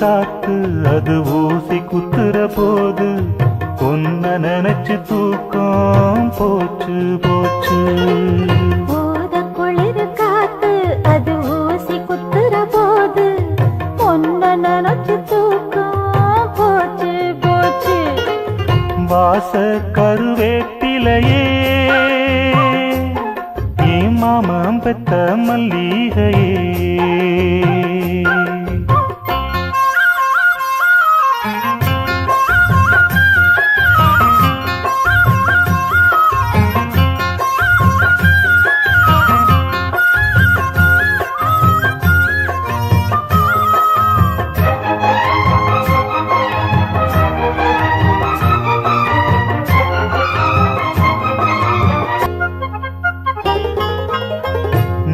காத்து அது ஊசி குத்துற போது உன்ன நினைச்சு தூக்கம் போச்சு போச்சு. போத குளிர் காத்து அது ஊசி குத்துற போது உன்ன நினைச்சு தூக்கம் போச்சு போச்சு. வாச கருவேப்பிலையே ஏன் மாமம் பெத்த மல்லிகையே.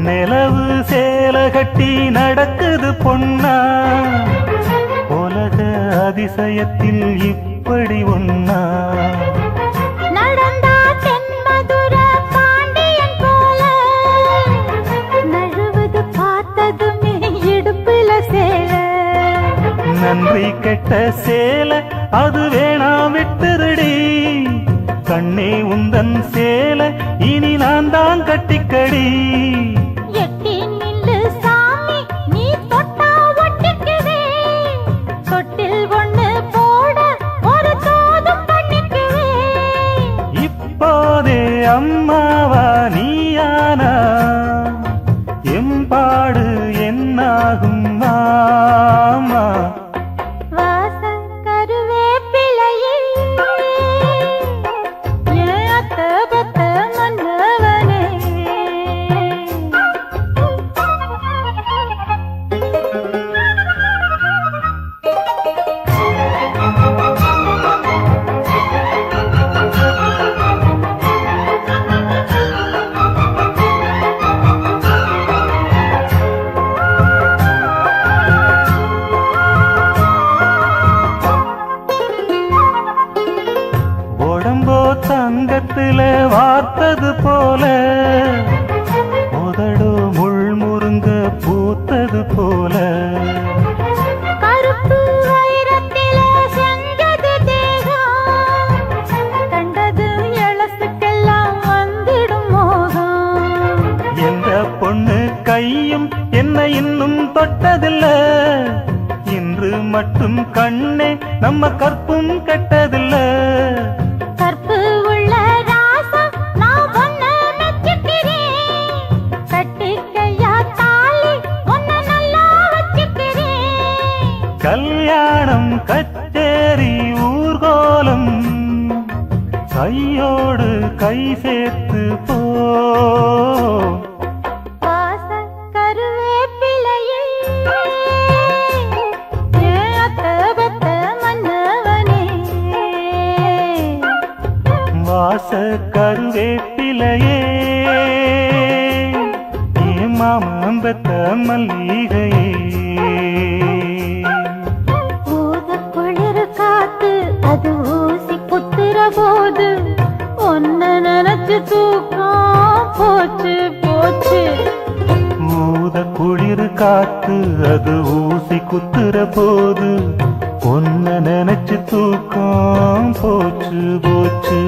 நிலவு சேல கட்டி நடக்குது பொன்னா உலக அதிசயத்தில் இப்படி ஒன்னா. நடந்தா தென்மதுர பாண்டியன் போல நழுவது பார்த்ததுமே இடுப்புல சேல. நன்றி கெட்ட சேல அது வேணா விட்டுருடி கண்ணே உந்தன் சேல இனி நான் தான் கட்டிக்கடி. எட்டி நில்லு சாமி நீ தொட்டா ஒட்டிக்குவே தொட்டில் ஒண்ணு போட ஒரு தோதும் பண்ணிக்குவே. இப்போதே அம்மாவா நீயானா எம்பாடு என்னாகும் மாமா. வாச கருவேப்பிலையே ஏன் அத்த பத்த மன்னவனே. உடம்போ தங்கத்துல வார்த்தது போல உதடோ முள் முருங்க பூத்தது போல. கருப்பு வைரத்தில செஞ்சது தேகம் கண்டது எழசுக்கெல்லாம் வந்திடும் மோகம். எந்த பொண்ணு கையும் என்ன இன்னும் தொட்டதில்ல இன்று மட்டும் கண்ணே நம்ம கற்பும் கெட்டதில்ல. கற்பு உள்ள ராசம் நான் ஒன்ன மெச்சுக்கிறேன் கட்டிக்கையா தாலி ஒன்ன நல்லா வச்சுக்கிறேன். கல்யாணம் கச்சேரி ஊர்கோலம் கையோடு கை சேர்த்து போ. வாச கருவேப்பிலையே ஏன் அத்த பத்த மன்னவனே. வாச கருவேப்பிலையே ஏன் மாமம் பெத்த மல்லிகையே. ஊத குளிர் காத்து அது ஊசி குத்துற போது ஒன்ன நினைச்சு தூக்கம் போச்சு போச்சு. ஊத குளிர் காத்து அது ஊசி குத்துற போது உன்ன நினைச்சு தூக்கம் போச்சு போச்சு.